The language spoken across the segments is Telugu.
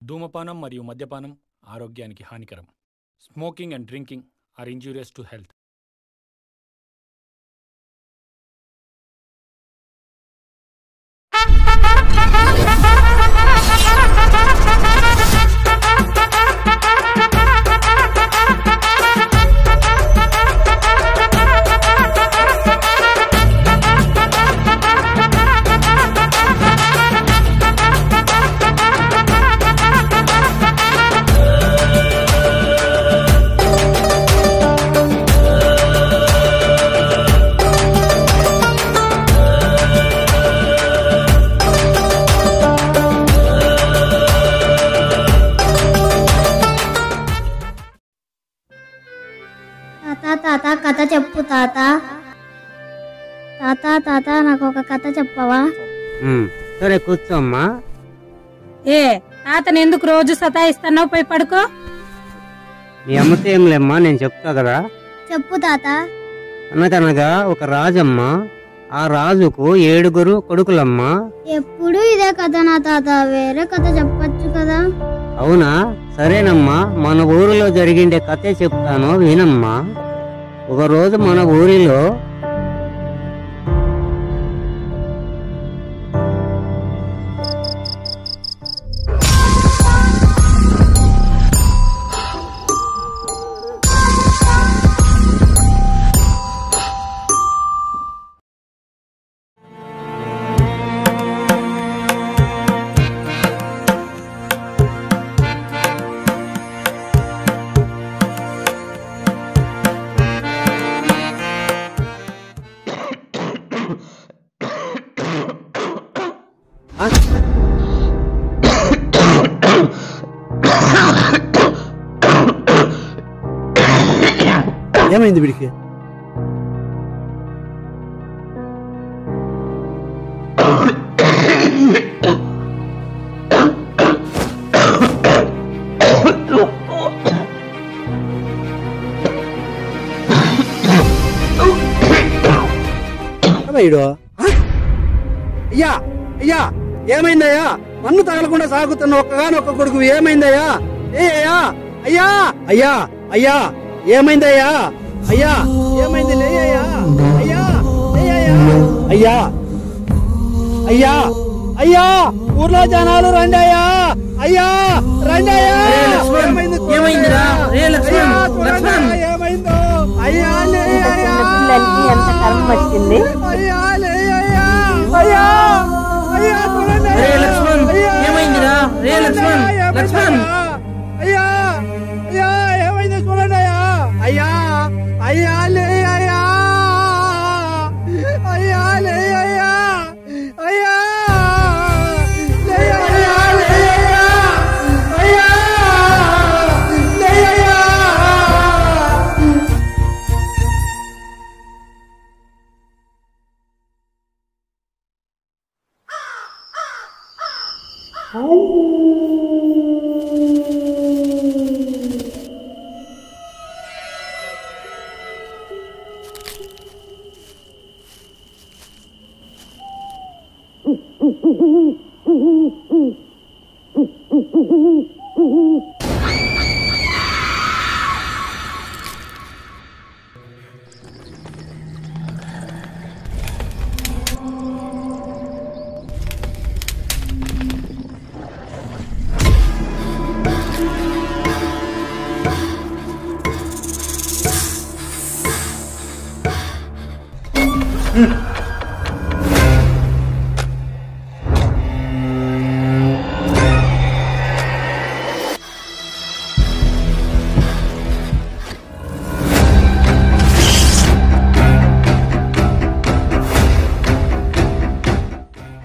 ధూమపానం మరియు మద్యపానం ఆరోగ్యానికి హానికరం. Smoking and drinking are injurious to health. తాత కథ చెప్పు తాత. తాత తాత నాకు ఒక కథ చెప్పవా? సరే కూర్చోమ్మా. తాతను ఎందుకు రోజు సతాయిస్తున్నావు? పోయి పడుకో. నీ అమ్మతో ఏం లేమ్మా, నేను చెప్తా కదా. చెప్పు తాత. అనగనగా ఒక రాజమ్మ, ఆ రాజుకు 7 కొడుకులమ్మా. ఎప్పుడు ఇదే కథ నా తాత, వేరే కథ చెప్పచ్చు కదా. అవునా, సరేనమ్మా. మన ఊరిలో జరిగిండే కథే చెప్తాను, వినమ్మా. ఒకరోజు మన ఊరిలో ఏమైంది వీడికి? అయ్యా అయ్యా, ఏమైందయ్యా? మన్ను తగలకుండా సాగుతున్న ఒక్కగానొక్క కొడుకు ఏమైందయ్యా? అయ్యా అయ్యా అయ్యా అయ్యా, ఏమైందయ్యా? అయ్యా ఏమైంది? లేయ్యా అయ్యా, అయ్యా అయ్యా అయ్యా, ఊర్లో జనాలు రండి అయ్యా, అయ్యా రండి అయ్యా. ఏమైందో అయ్యా, పిల్లలకి ఎంత కర్మ వచ్చింది. అయ్యా లేయ్యా, అయ్యా అయ్యా చూడండి. అయ్యా అయ్యా, ఏమైందో చూడండి అయ్యా. అయ్యా అయ్యా లేయ్యా, అయ్యా లేయ్యా, అయ్యా లేయ్యా, అయ్యా లేయ్యా.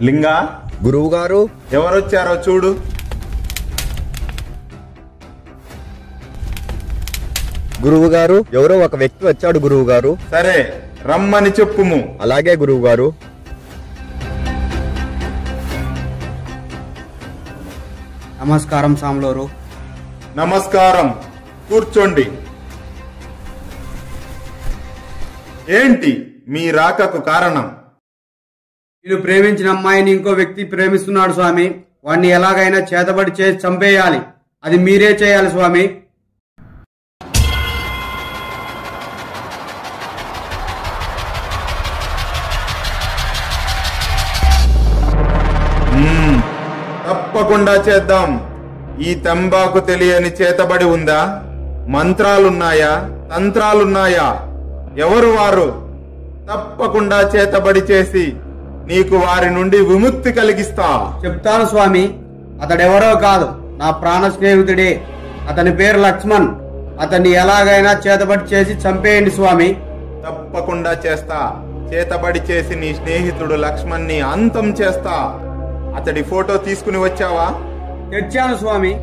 లింగా, గురువు గారు ఎవరొచ్చారో చూడు. గురువు గారు, ఎవరో ఒక వ్యక్తి వచ్చాడు గురువు గారు. సరే రమ్మని చెప్పుము. అలాగే గురువు గారు. నమస్కారం సాంలోరు. నమస్కారం, కూర్చోండి. ఏంటి మీ రాకకు కారణం? నేను ప్రేమించిన అమ్మాయిని ఇంకో వ్యక్తి ప్రేమిస్తున్నాడు స్వామి. వాణ్ణి ఎలాగైనా చేతబడి చేసి చంపేయాలి. అది మీరే చేయాలి స్వామి. తప్పకుండా చేద్దాం. ఈ తంబాకు తెలియని చేతబడి ఉందా? మంత్రాలున్నాయా? తంత్రాలున్నాయా? ఎవరు వారు? తప్పకుండా చేతబడి చేసి నీకు వారి నుండి విముక్తి కలిగిస్తా. చెప్తాను స్వామి. అతడెవరో కాదు, నా ప్రాణ స్నేహితుడే. అతని పేరు లక్ష్మణ్. అతన్ని ఎలాగైనా చేతబడి చేసి చంపేయండి స్వామి. తప్పకుండా చేస్తా. చేతబడి చేసి నీ స్నేహితుడు లక్ష్మణ్ని అంతం చేస్తా. అతడి ఫోటో తీసుకుని వచ్చావా? తెచ్చాను స్వామి.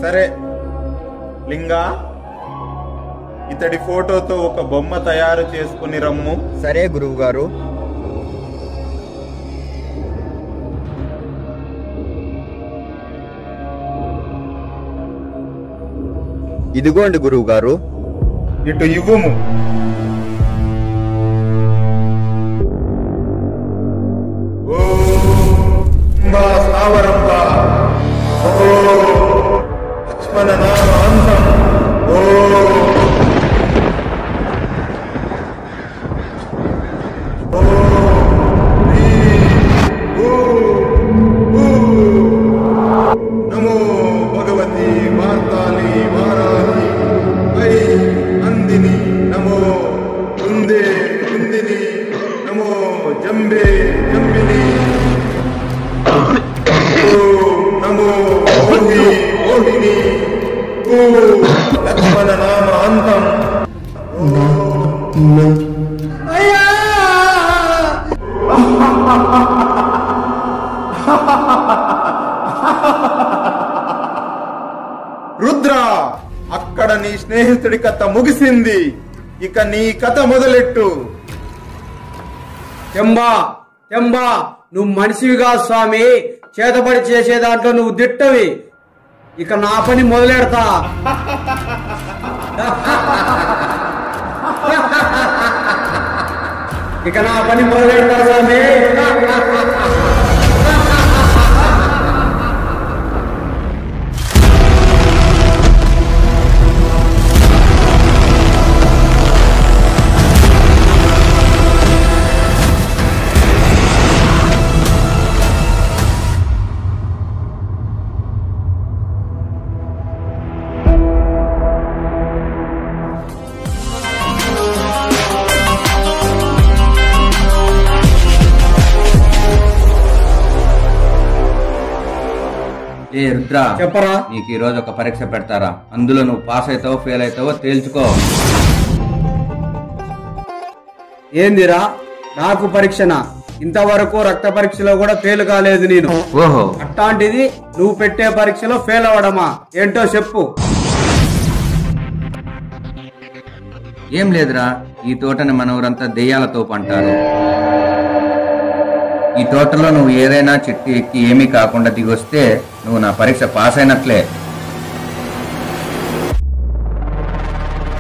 సరే లింగా, ఇతడి ఫోటోతో ఒక బొమ్మ తయారు చేసుకుని రమ్ము. సరే గురువు గారు. ఇదిగోండి గురువు గారు. ఇటు ఇవ్వుము. లక్ష్మణ నామాంతం. నమో భగవతి వార్తాళి వారాహి వై నందిని. నమో కుందే కుందిని. నమో జంబే జంబిని. నమో మోహి మోహిని. లక్ష్మణ నామ అంతం. రుద్ర, అక్కడ నీ స్నేహితుడి కథ ముగిసింది. ఇక నీ కథ మొదలెట్టు. చెంబా చెంబా, నువ్వు మనిషివిగా స్వామి. చేతబడి చేసే దాంట్లో నువ్వు దిట్టవి. ఇక నా పని మొదలెడతా. ఇక నా పని మొదలెడతా స్వామి. ఏ రుద్ర, చెప్పరా. నీకు ఈ రోజు ఒక పరీక్ష పెడతారా? అందులో నువ్వు పాస్ అవుతావో ఫెయిల్ అవుతావో తేల్చుకో. ఏందిరా నాకు పరీక్షనా? ఇంతవరకు రక్త పరీక్షలో కూడా ఫెయిల్ కాలేదు నేను. ఓహో, అట్లాంటిది నువ్వు పెట్టే పరీక్షలో ఫెయిల్ అవ్వడమా? ఏంటో చెప్పు. ఏం లేదురా, ఈ తోటని మన ఊరంతా దెయ్యాలతో అంటారు. ఈ తోటలో నువ్వు ఏదైనా చెట్టు ఎక్కి ఏమీ కాకుండా దిగొస్తే నువ్వు నా పరీక్ష పాస్ అయినట్లే.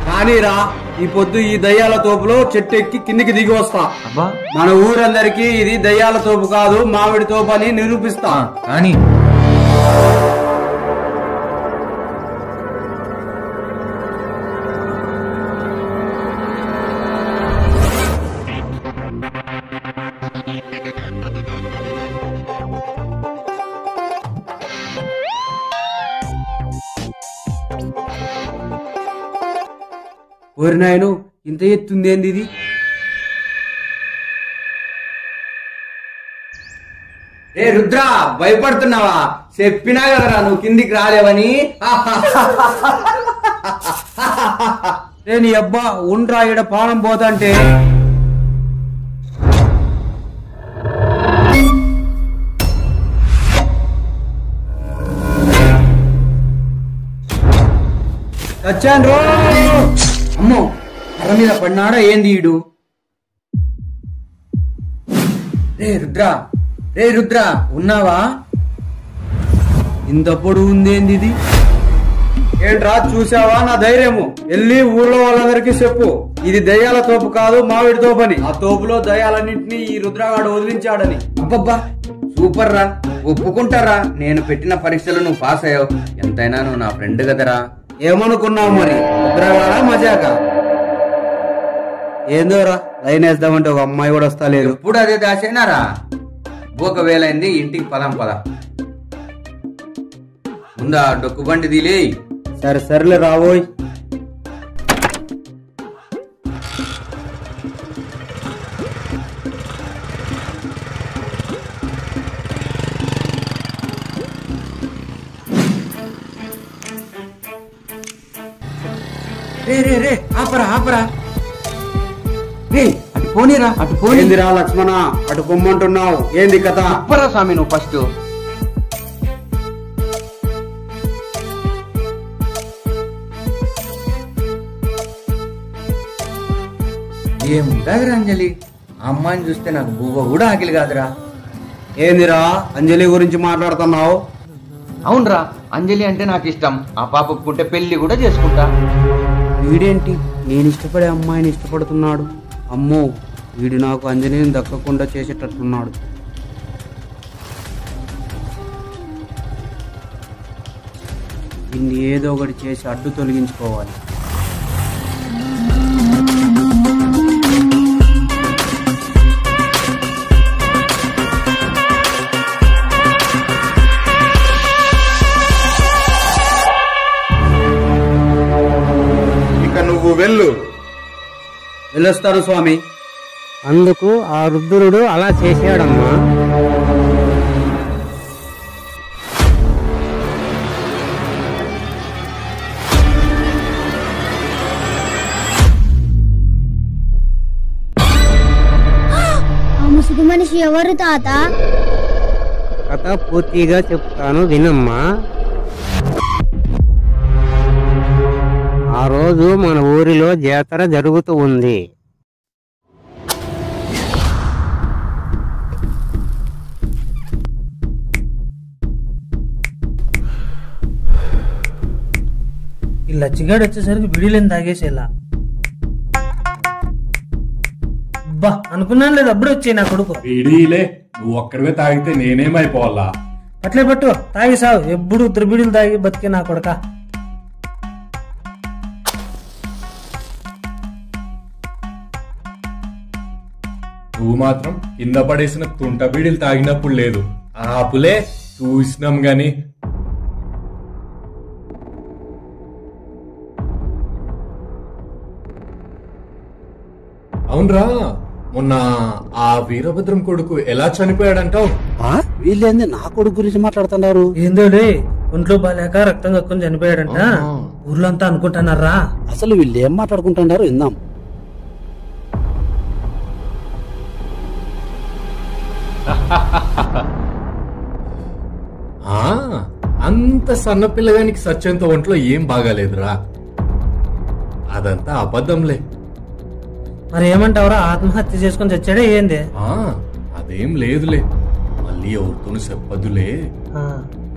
కానీరా, ఈ పొద్దు ఈ దయ్యాల తోపులో చెట్టు ఎక్కి కిందికి దిగి వస్తా. అబ్బా, మన ఊరందరికీ ఇది దయ్యాల తోపు కాదు, మామిడి తోపు అని నిరూపిస్తా. కానీ ఓరి నాయను, ఇంత ఎత్తుందేంది ఇది? రే రుద్ర, భయపడుతున్నావా? చెప్పినా కదరా నువ్వు కిందికి రాలేవని. రే నీ అబ్బా, ఉండ్రా, ఈడ పానం పోతంటే. వచ్చాను రో. అమ్మో, కర్ర మీద పడినాడా ఏంది ఈడు? రే రుద్ర, ఉన్నావా? ఇంత పొడు ఉందేంది ఇది? ఏంట్రా చూసావా నా ధైర్యము? వెళ్ళి ఊర్లో వాళ్ళందరికీ చెప్పు, ఇది దయ్యాల తోపు కాదు మామిడి తోపని. ఆ తోపులో దయ్యాలన్నింటినీ ఈ రుద్రగాడు వదిలించాడని. అబ్బబ్బా సూపర్ రా, ఒప్పుకుంటారా? నేను పెట్టిన పరీక్షలు నువ్వు పాస్ అయ్యావు. ఎంతైనా నువ్వు నా ఫ్రెండ్ కదరా. ఏమనుకున్నావు మరి? రుద్రగాడా మజాక? ఏందోరా లైన్ వేద్దామంటే ఒక అమ్మాయి కూడా వస్తా లేదు. ఎప్పుడు అదే దాసేనారా? ఒకవేళ అయింది, ఇంటికి పదం పద. ముందా డొక్కు బండి దిలే. సరే సర్లే రాబోయ్. రే రే రే ఆపరా ఆపరా. రే అటు పోనీరా, అటు పోనీ. ఏందిరా లక్ష్మణ అటు పొమ్మంటున్నావు? ఏంది కథ? అప్పరా స్వామి నువ్వు ఫస్ట్. ఏముండదురా అంజలి, ఆ అమ్మాయిని చూస్తే నాకు బువ్వ కూడా ఆకిలి కాదురా. ఏందిరా అంజలి గురించి మాట్లాడుతున్నావు? అవునరా, అంజలి అంటే నాకు ఇష్టం. ఆ పాప ఒప్పుకుంటే పెళ్లి కూడా చేసుకుంటా. వీడేంటి నేను ఇష్టపడే అమ్మాయిని ఇష్టపడుతున్నాడు? అమ్మో, వీడు నాకు అంజలిని దక్కకుండా చేసేటట్టున్నాడు. దీన్ని ఏదో ఒకటి చేసి అడ్డు తొలగించుకోవాలి. నువ్వు వెళ్ళు. వెళ్ళొస్తాను స్వామి. అందుకు ఆ రుద్రుడు అలా చేశాడమ్మా. ఆ ముసుగు మనిషి ఎవరు తాత? కథ పూర్తిగా చెప్తాను వినమ్మా. ఆ రోజు మన ఊరిలో జాతర జరుగుతూ ఉంది. ఈ లచ్చిగాడు వచ్చేసరికి బిడీలేని తాగేసేలా. బా అనుకున్నాను లేదు, అప్పుడే వచ్చాయి నా కొడుకు. బీడీలే, నువ్వు ఒక్కడివే తాగితే నేనేమైపోవాలా? అట్లే పట్టు, తాగి సావు. ఎప్పుడు ఉత్తర బీడీలు తాగి బతికే నా కొడుక. నువ్వు మాత్రం కింద పడేసిన తుంట బీడీలు తాగినప్పుడు లేదు. ఆపులే, చూసినాం గాని. అవునరా, మొన్న ఆ వీరభద్రం కొడుకు ఎలా చనిపోయాడంటావు? వీళ్ళేంది నా కొడుకు గురించి మాట్లాడుతున్నారు? ఏందోలే, ఒంట్లో బాలేక రక్తం కక్కుని చనిపోయాడంట. ఊర్లో అంతా అనుకుంటున్నారా? అసలు వీళ్ళు ఏం మాట్లాడుకుంటున్నారు విందాం. అంత సన్న పిల్లగానికి సత్యంతో ఒంట్లో ఏం బాగాలేదురా. అదంతా అబద్ధంలే. మరి ఏమంటావురా, ఆత్మహత్య చేసుకుని చచ్చాడే ఏంది? అదేం లేదులే, మళ్ళీ ఎవరితోనూ చెప్పదులే.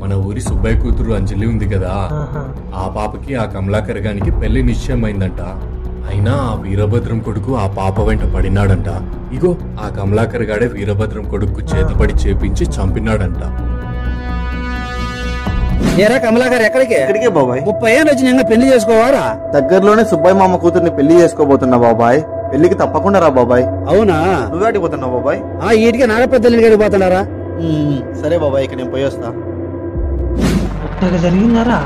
మన ఊరి సుబ్బయ్య కూతురు అంజలి ఉంది కదా, ఆ పాపకి ఆ కమలాకర్ గానికి పెళ్లి నిశ్చయమైందంట. అయినా ఆ వీరభద్రం కొడుకు ఆ పాప వెంట పడినాడంట. ఇగో ఆ కమలాకర్ గాడే వీరభద్రం కొడుకు చేతపడి చేపించి చంపినాడంట. ఏరా కమలాకర్ ఎక్కడికి? ఎక్కడికే బాబాయ్? 30 ఏళ్ళు వచ్చి ఇంకా పెళ్లి చేసుకోవారా? దగ్గరలోనే సుబ్బయ్య మామ కూతుర్ని పెళ్లి చేసుకోబోతున్నా బాబాయ్. పెళ్లికి తప్పకుండా రా బాబాయ్. అవునా? నువ్వు అడిగిపోతున్నావు బాబాయ్? ఈటికి నాగపెద్దలు గడిపోతున్నారా? సరే బాబాయ్, ఇక నేను పోయొస్తా. జరిగిందారా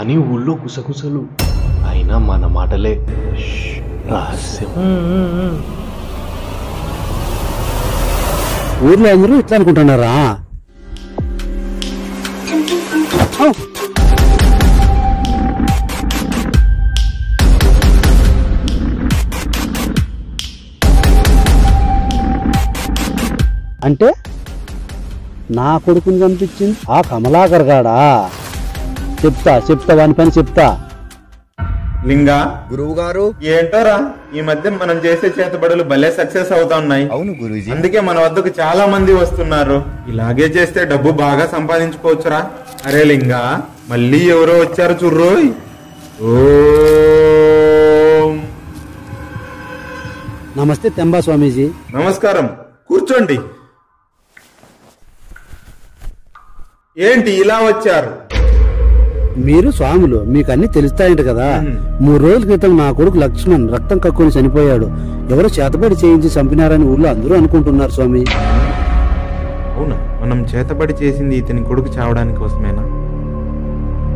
అని ఊళ్ళో గుసగుసలు. అయినా మన మాటలే రహస్యం. ఊర్లో అందరూ ఇట్లా అనుకుంటున్నారా? అంటే నా కొడుకుని కనిపించింది ఆ కమలాకర్ గాడా? చెప్తా వాని పని చెప్తా. లింగా గురువు గారు ఏంటోరా ఈ మధ్య మనం చేసే చేతబడులు భలే సక్సెస్ అవుతా ఉన్నాయి. అవును గురూజీ. అందుకే మన వద్దకు చాలా మంది వస్తున్నారు. ఇలాగే చేస్తే డబ్బు బాగా సంపాదించుకోవచ్చురా. అరే లింగా, మళ్ళీ ఎవరో వచ్చారు చూర్రోయ్. ఓం నమస్తే తెంబా స్వామీజీ. నమస్కారం, కూర్చోండి. ఏంటి ఇలా వచ్చారు? మీరు స్వాములు, మీకు అన్ని తెలుస్తాయంట కదా. 3 రోజుల క్రితం నా కొడుకు లక్ష్మణ్ రక్తం కక్కుని చనిపోయాడు. ఎవరో చేతబడి చేయించి చంపినారని ఊళ్ళో అందరూ అనుకుంటున్నారు స్వామి. అవునా? మనం చేతబడి చేసింది ఇతని కొడుకు చావడానికి కోసమేనా?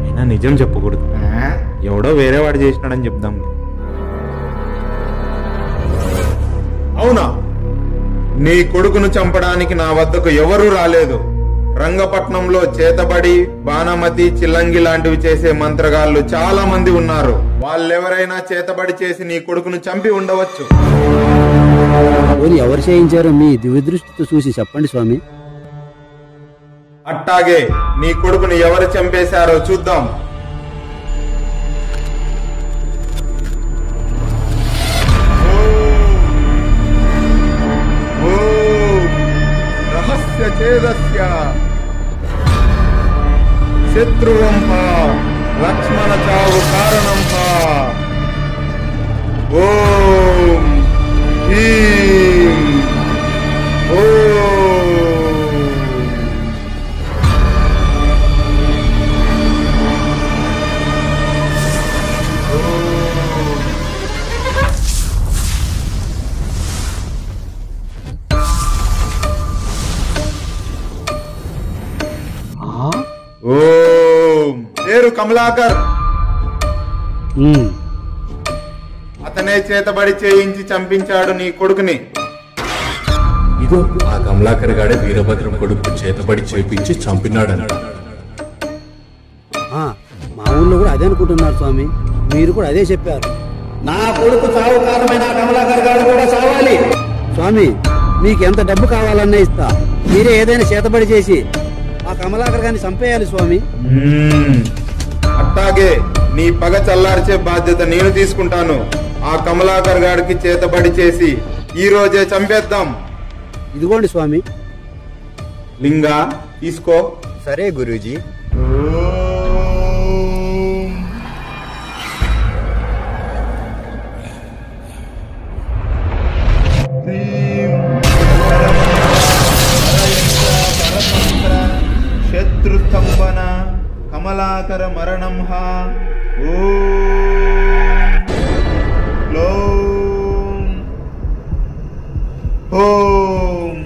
అయినా నిజం చెప్పకూడదు. ఎవడో వేరేవాడు చేసినాడని చెప్దాం. అవునా? నీ కొడుకును చంపడానికి నా వద్దకు ఎవరూ రాలేదు. రంగపట్నంలో చేతబడి, బాణమతి, చిల్లంగి లాంటివి చేసే మంత్రగాళ్ళు చాలా మంది ఉన్నారు. వాళ్ళెవరైనా చేతబడి చేసి నీ కొడుకును చంపి ఉండవచ్చు. ఎవరు చేయించారో మీ దివ్యదృష్టితో చూసి చెప్పండి స్వామి. అట్టాగే నీ కొడుకును ఎవరు చంపేశారో చూద్దాం. రహస్య ఛేదస్య శత్రువం లక్ష్మణ చావు కారణం. ఓం హ్రీం ఓం. ఓం. పేరు కమలాకర్. అతనే చేతబడి చేయించి చంపించాడు నీ కొడుకుని. ఇదో ఆ కమలాకర్ గాడే వీరభద్రం కొడుకు చేతబడి చేయించి చంపినాడని. మా ఊళ్ళో కూడా అదే అనుకుంటున్నారు స్వామి. మీరు కూడా అదే చెప్పారు. నా కొడుకు చావు కారణమైన కమలాకర్ గారు కూడా చావాలి. స్వామి, మీకు ఎంత డబ్బు కావాలన్నా ఇస్తా. మీరే ఏదైనా చేతబడి చేసి ఆ కమలాకర్ గారిని చంపేయాలి స్వామి. అట్టాగే నీ పగ చల్లార్చే బాధ్యత నేను తీసుకుంటాను. ఆ కమలాకర్ గారికి చేతబడి చేసి ఈ రోజే చంపేద్దాం. ఇదిగోండి స్వామి. లింగా తీసుకో. సరే గురూజీ. శత్రుస్తంభన కమలాకర మరణం. ఓం.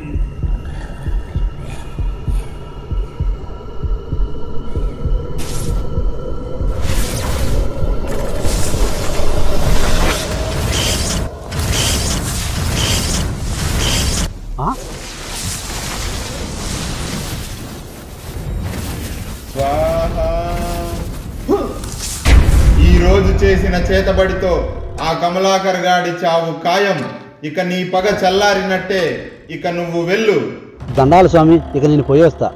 ఈ రోజు చేసిన చేతబడితో ఆ కమలాకర్ గాడి చావు ఖాయం. ఇక నీ పగ చల్లారినట్టే. ఇక నువ్వు వెళ్ళు. దండాలు స్వామి, ఇక నేను పోయేస్తా.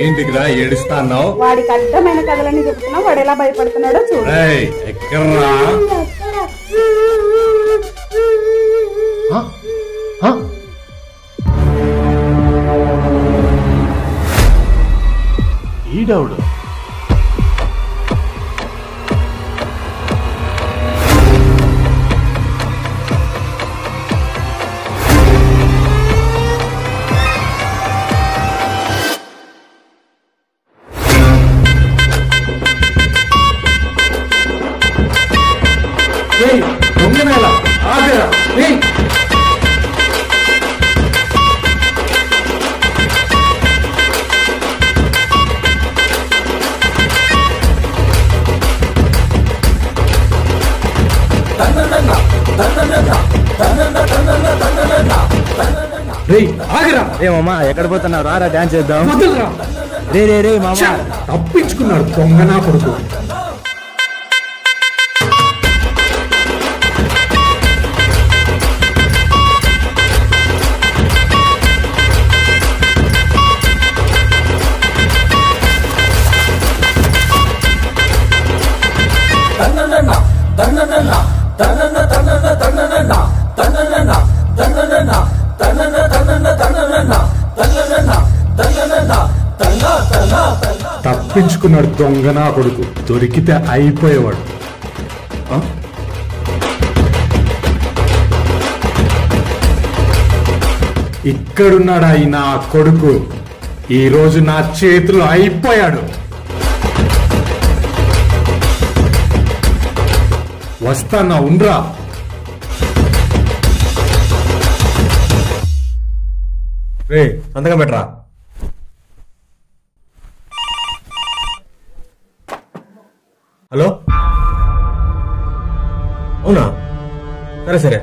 ఏంటికిరా ఏడుస్తా అన్నావు? వాడికి అర్థమైన కథలని చెప్తున్నా, వాడు ఎలా భయపడుతున్నాడో చూడు. ఎక్కడ్రా? ఈడవుడు దొంగనేలా ఆగరా? ఆగరా? మామా ఎక్కడ పోతున్నావు? రారా డాన్స్ చేద్దాం. రే మామా తప్పించుకున్నాడు దొంగనా కొడుకు. తప్పించుకున్నాడు దొంగనా కొడుకు. దొరికితే అయిపోయేవాడు. ఇక్కడున్నాడా ఈ నా కొడుకు? ఈ రోజు నా చేతిలో అయిపోయాడు. వస్తానా? ఉండ్రా. రే సంతకం పెట్టరా. హలో, అవునా? సరే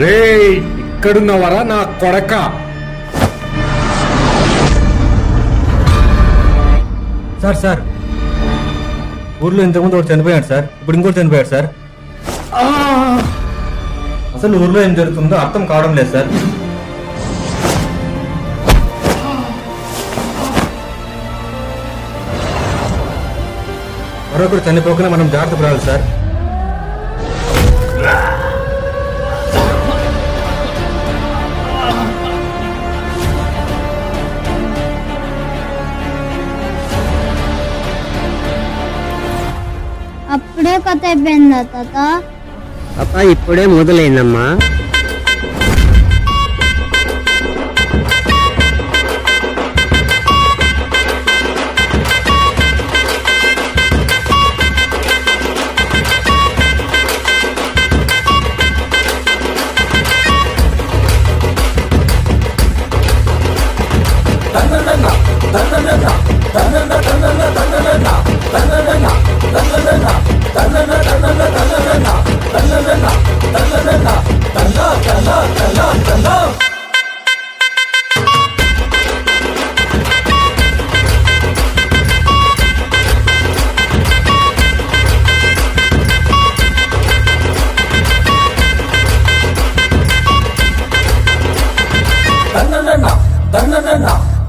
రే ఇక్కడున్నవరా నా కొడక? సార్ ఊర్లో ఇంతకుముందు ఒకటి చనిపోయాడు సార్, ఇప్పుడు ఇంకోటి చనిపోయాడు సార్. అసలు ఊర్లో ఏం జరుగుతుందో అర్థం కావడం లేదు సార్. మరొకరు చనిపోకుండా మనం జాగ్రత్త పడాలి సార్. అప్పుడే కథ అయిపోయిందా తాత? కథ ఇప్పుడే మొదలైందమ్మా.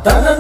తన